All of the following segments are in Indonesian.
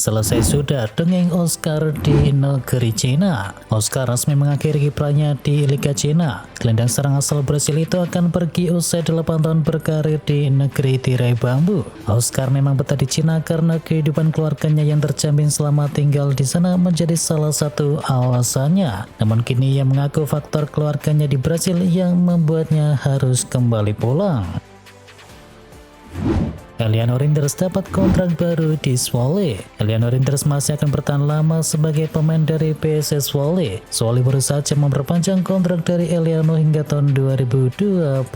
Selesai sudah dongeng Oscar di negeri Cina. Oscar resmi mengakhiri kiprahnya di Liga Cina. Gelandang serang asal Brasil itu akan pergi usai 8 tahun berkarir di negeri tirai bambu. Oscar memang betah di Cina karena kehidupan keluarganya yang terjamin selama tinggal di sana menjadi salah satu alasannya. Namun kini ia mengaku faktor keluarganya di Brasil yang membuatnya harus kembali pulang. Eliano Rinders dapat kontrak baru di Zwolle. Eliano Rinders masih akan bertahan lama sebagai pemain dari PSS Zwolle. Zwolle baru saja memperpanjang kontrak dari Eliano hingga tahun 2027.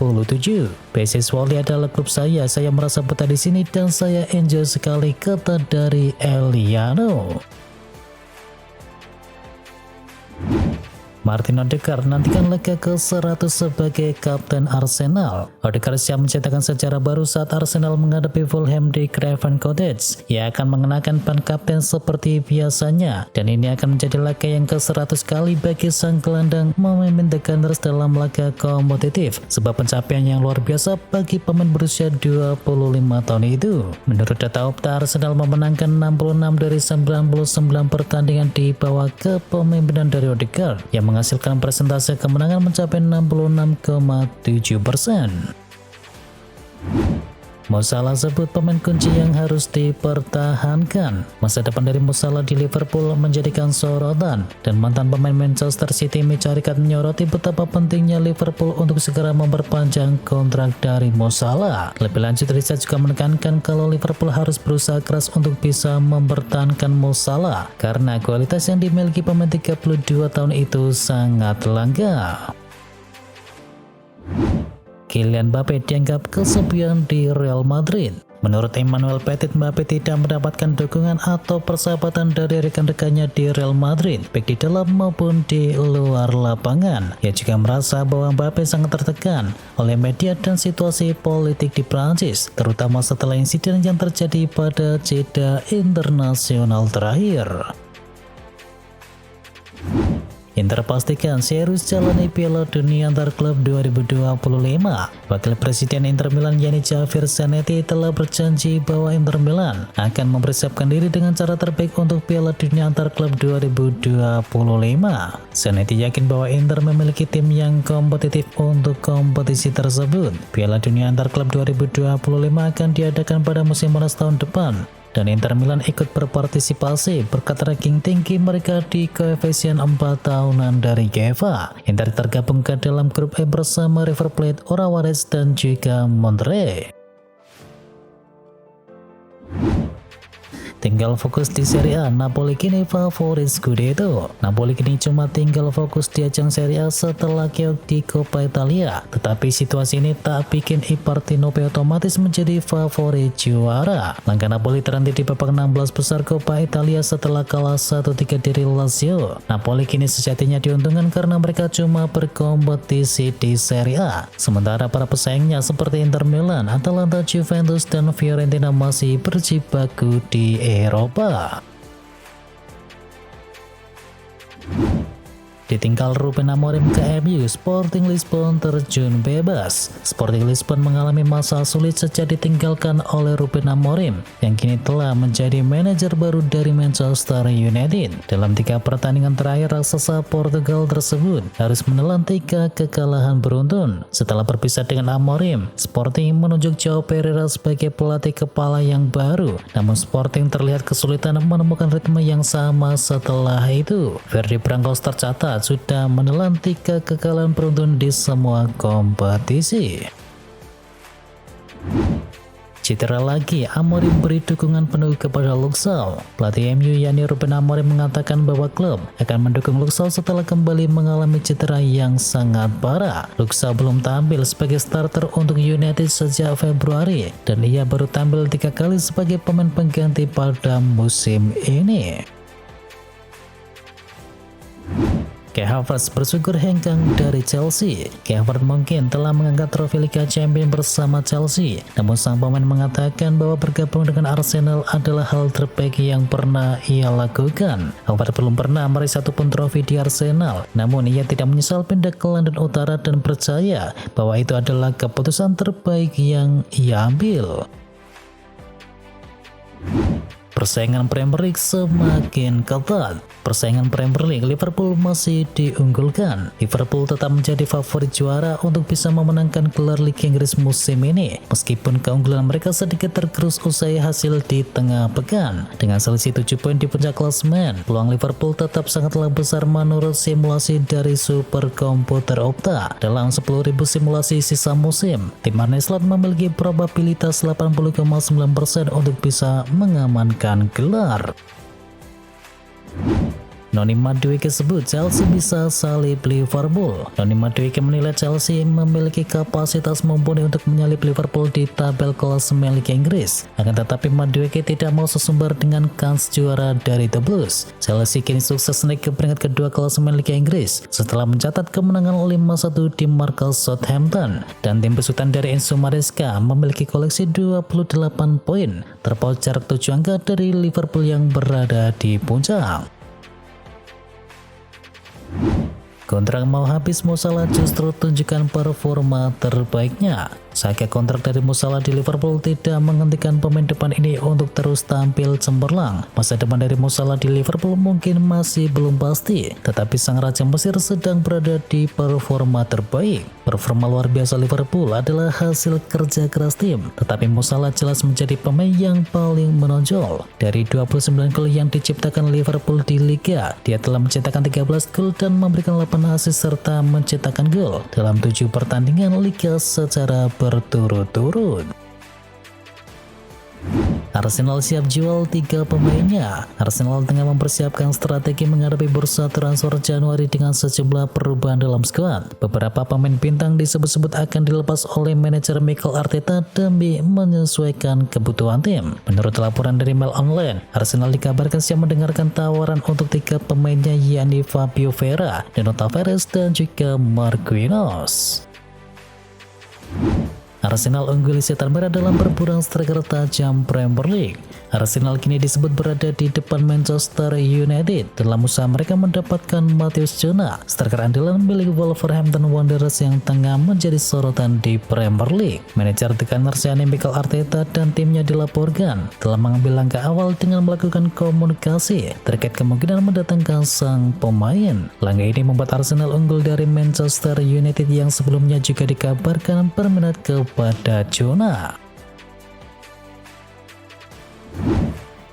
PSS Zwolle adalah klub saya merasa betah di sini dan saya enjoy sekali, kata dari Eliano. Martin Odegaard nantikan laga ke-100 sebagai kapten Arsenal. Odegaard siap mencetakkan sejarah baru saat Arsenal menghadapi Fulham di Craven Cottage. Ia akan mengenakan ban kapten seperti biasanya, dan ini akan menjadi laga yang ke-100 kali bagi sang gelandang memimpin The Gunners dalam laga kompetitif, sebab pencapaian yang luar biasa bagi pemain berusia 25 tahun itu. Menurut data Opta, Arsenal memenangkan 66 dari 99 pertandingan di bawah kepemimpinan dari Odegaard, yang menghasilkan persentase kemenangan mencapai 66,7%. Mo Salah sebut pemain kunci yang harus dipertahankan. Masa depan dari Mo Salah di Liverpool menjadikan sorotan, dan mantan pemain Manchester City Mitch Carrick menyoroti betapa pentingnya Liverpool untuk segera memperpanjang kontrak dari Mo Salah. Lebih lanjut, Richard juga menekankan kalau Liverpool harus berusaha keras untuk bisa mempertahankan Mo Salah karena kualitas yang dimiliki pemain 32 tahun itu sangat langka. Kylian Mbappe dianggap kesepian di Real Madrid. Menurut Emmanuel Petit, Mbappe tidak mendapatkan dukungan atau persahabatan dari rekan-rekannya di Real Madrid, baik di dalam maupun di luar lapangan. Ia juga merasa bahwa Mbappe sangat tertekan oleh media dan situasi politik di Prancis, terutama setelah insiden yang terjadi pada jeda internasional terakhir. Inter pastikan serius jalani Piala Dunia antar klub 2025. Wakil Presiden Inter Milan Gianni Javier Zanetti telah berjanji bahwa Inter Milan akan mempersiapkan diri dengan cara terbaik untuk Piala Dunia antar klub 2025. Zanetti yakin bahwa Inter memiliki tim yang kompetitif untuk kompetisi tersebut. Piala Dunia antar klub 2025 akan diadakan pada musim panas tahun depan, dan Inter Milan ikut berpartisipasi berkat ranking tinggi mereka di koefisien 4 tahunan dari UEFA. Inter tergabung ke dalam grup E bersama River Plate, Orawares, dan juga Monterrey. Tinggal fokus di Serie A, Napoli kini favorit Scudetto. Napoli kini cuma tinggal fokus di ajang Serie A setelah keok di Coppa Italia. Tetapi situasi ini tak bikin I Partenope otomatis menjadi favorit juara. Langkah Napoli terhenti di babak 16 besar Coppa Italia setelah kalah 1-3 dari Lazio. Napoli kini sejatinya diuntungkan karena mereka cuma berkompetisi di Serie A. Sementara para pesaingnya seperti Inter Milan, Atalanta, Juventus, dan Fiorentina masih berjibaku di Eropa. Ditinggal Ruben Amorim ke MU, Sporting Lisbon terjun bebas. Sporting Lisbon mengalami masa sulit sejak ditinggalkan oleh Ruben Amorim, yang kini telah menjadi manajer baru dari Manchester United. Dalam 3 pertandingan terakhir, raksasa Portugal tersebut harus menelan 3 kekalahan beruntun. Setelah berpisah dengan Amorim, Sporting menunjuk João Pereira sebagai pelatih kepala yang baru. Namun Sporting terlihat kesulitan menemukan ritme yang sama setelah itu. Verdi Brancos tercatat sudah menelan 3 kekalahan beruntun di semua kompetisi. Cedera lagi, Amorim beri dukungan penuh kepada Luxau. Pelatih MU yakni Ruben Amorim mengatakan bahwa klub akan mendukung Luxau setelah kembali mengalami cedera yang sangat parah. Luxau belum tampil sebagai starter untuk United sejak Februari, dan ia baru tampil 3 kali sebagai pemain pengganti pada musim ini. Kai Havertz bersyukur hengkang dari Chelsea. Kai Havertz mungkin telah mengangkat trofi Liga Champions bersama Chelsea, namun sang pemain mengatakan bahwa bergabung dengan Arsenal adalah hal terbaik yang pernah ia lakukan. Havertz belum pernah meraih satupun trofi di Arsenal, namun ia tidak menyesal pindah ke London Utara dan percaya bahwa itu adalah keputusan terbaik yang ia ambil. persaingan Premier League semakin ketat. Persaingan Premier League, Liverpool masih diunggulkan. Liverpool tetap menjadi favorit juara untuk bisa memenangkan gelar Liga Inggris musim ini, meskipun keunggulan mereka sedikit tergerus usai hasil di tengah pekan. Dengan selisih 7 poin di puncak klasemen, peluang Liverpool tetap sangatlah besar menurut simulasi dari superkomputer Opta. Dalam 10.000 simulasi sisa musim, tim Arne Slot memiliki probabilitas 80,9% untuk bisa mengamankan gelar. Noni Madueke sebut Chelsea bisa salib Liverpool. Noni Madueke menilai Chelsea memiliki kapasitas mumpuni untuk menyalip Liverpool di tabel klasemen Liga Inggris. Akan tetapi Madueke tidak mau sesumbar dengan kans juara dari The Blues. Chelsea kini sukses naik ke peringkat kedua klasemen Liga Inggris setelah mencatat kemenangan 5-1 di markas Southampton. Dan tim besutan dari Enzo Maresca memiliki koleksi 28 poin, terpaut jarak 7 angka dari Liverpool yang berada di puncak. Kontrak mau habis, Mo Salah justru tunjukkan performa terbaiknya. Saga kontrak dari Mo Salah di Liverpool tidak menghentikan pemain depan ini untuk terus tampil cemerlang. Masa depan dari Mo Salah di Liverpool mungkin masih belum pasti, tetapi sang Raja Mesir sedang berada di performa terbaik. Performa luar biasa Liverpool adalah hasil kerja keras tim, tetapi Mo Salah jelas menjadi pemain yang paling menonjol. Dari 29 gol yang diciptakan Liverpool di Liga, dia telah mencetakkan 13 gol dan memberikan 8 assist serta mencetakkan gol dalam 7 pertandingan Liga secara berturut-turut. Arsenal siap jual 3 pemainnya. Arsenal tengah mempersiapkan strategi menghadapi bursa transfer Januari dengan sejumlah perubahan dalam skuad. Beberapa pemain bintang disebut-sebut akan dilepas oleh manajer Mikel Arteta demi menyesuaikan kebutuhan tim. Menurut laporan dari Mail Online, Arsenal dikabarkan siap mendengarkan tawaran untuk 3 pemainnya, yakni Fabio Vieira, Nuno Tavares, dan juga Marquinhos. Arsenal unggul setan merah dalam perburuan striker tajam Premier League. Arsenal kini disebut berada di depan Manchester United dalam usaha mereka mendapatkan Matheus Cunha, striker andalan milik Wolverhampton Wanderers yang tengah menjadi sorotan di Premier League. Manajer The Gunners yakni Mikel Arteta dan timnya dilaporkan telah mengambil langkah awal dengan melakukan komunikasi terkait kemungkinan mendatangkan sang pemain. Langkah ini membuat Arsenal unggul dari Manchester United yang sebelumnya juga dikabarkan berminat kepada Cunha.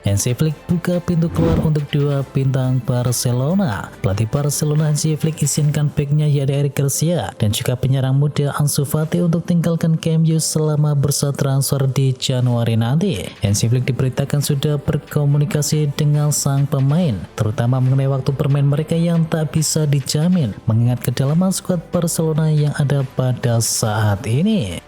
Hansi Flick buka pintu keluar untuk 2 bintang Barcelona. Pelatih Barcelona Hansi Flick izinkan backnya yakni Eric Garcia dan juga penyerang muda Ansu Fati untuk tinggalkan Camp Nou selama bursa transfer di Januari nanti. Hansi Flick diberitakan sudah berkomunikasi dengan sang pemain, terutama mengenai waktu bermain mereka yang tak bisa dijamin mengingat kedalaman skuad Barcelona yang ada pada saat ini.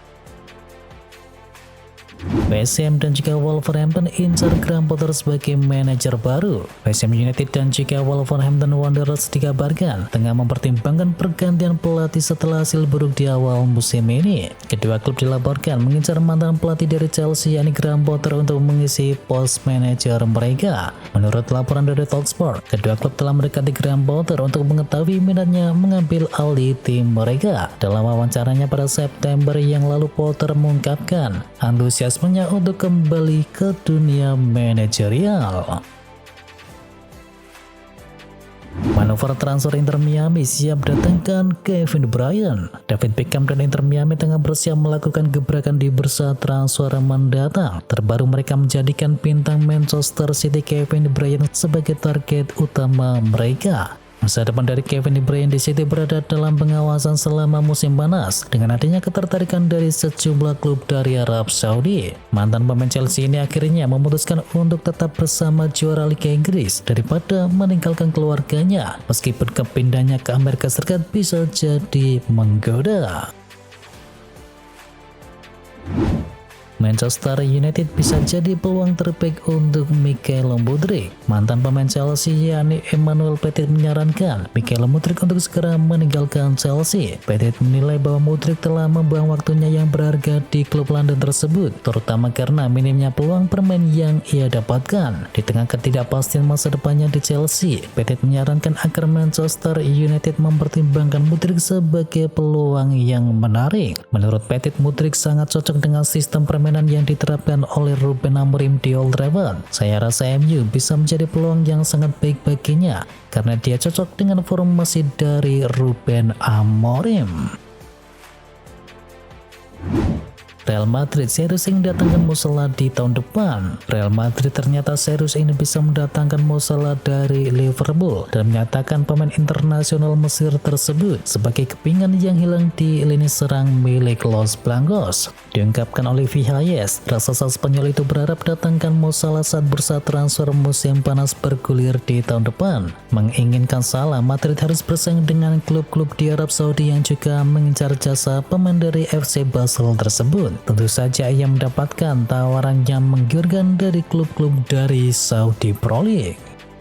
West Ham dan juga Wolverhampton incar Graham Potter sebagai manajer baru. West Ham United dan juga Wolverhampton Wanderers dikabarkan tengah mempertimbangkan pergantian pelatih setelah hasil buruk di awal musim ini. Kedua klub dilaporkan mengincar mantan pelatih dari Chelsea yakni Graham Potter untuk mengisi pos manajer mereka. Menurut laporan dari Talksport, kedua klub telah mendekati Graham Potter untuk mengetahui minatnya mengambil alih tim mereka. Dalam wawancaranya pada September yang lalu, Potter mengungkapkan antusiasmenya untuk kembali ke dunia manajerial. Manuver transfer Inter Miami siap datangkan Kevin De Bruyne. David Beckham dan Inter Miami tengah bersiap melakukan gebrakan di bursa transfer mendatang. Terbaru mereka menjadikan bintang Manchester City Kevin De Bruyne sebagai target utama mereka. Masa depan dari Kevin De Bruyne di City berada dalam pengawasan selama musim panas dengan adanya ketertarikan dari sejumlah klub dari Arab Saudi. Mantan pemain Chelsea ini akhirnya memutuskan untuk tetap bersama juara Liga Inggris daripada meninggalkan keluarganya, meskipun kepindahnya ke Amerika Serikat bisa jadi menggoda. Manchester United bisa jadi peluang terbaik untuk Michael Mudryk. Mantan pemain Chelsea yakni Emmanuel Petit menyarankan Michael Mudryk untuk segera meninggalkan Chelsea. Petit menilai bahwa Mudryk telah membuang waktunya yang berharga di klub London tersebut, terutama karena minimnya peluang bermain yang ia dapatkan. Di tengah ketidakpastian masa depannya di Chelsea, Petit menyarankan agar Manchester United mempertimbangkan Mudryk sebagai peluang yang menarik. Menurut Petit, Mudryk sangat cocok dengan sistem permainan permainan yang diterapkan oleh Ruben Amorim di Old Trafford, saya rasa MU bisa menjadi peluang yang sangat baik baginya karena dia cocok dengan formasi dari Ruben Amorim. Real Madrid serius ingin mendatangkan Mo Salah di tahun depan. Real Madrid ternyata serius ini bisa mendatangkan Mo Salah dari Liverpool dan menyatakan pemain internasional Mesir tersebut sebagai kepingan yang hilang di lini serang milik Los Blancos. Diungkapkan oleh Hayes, raksasa Spanyol itu berharap datangkan Mo Salah saat bursa transfer musim panas bergulir di tahun depan. Menginginkan Salah, Madrid harus bersaing dengan klub-klub di Arab Saudi yang juga mengincar jasa pemain dari FC Basel tersebut. Tentu saja ia mendapatkan tawaran yang menggiurkan dari klub-klub dari Saudi Pro League.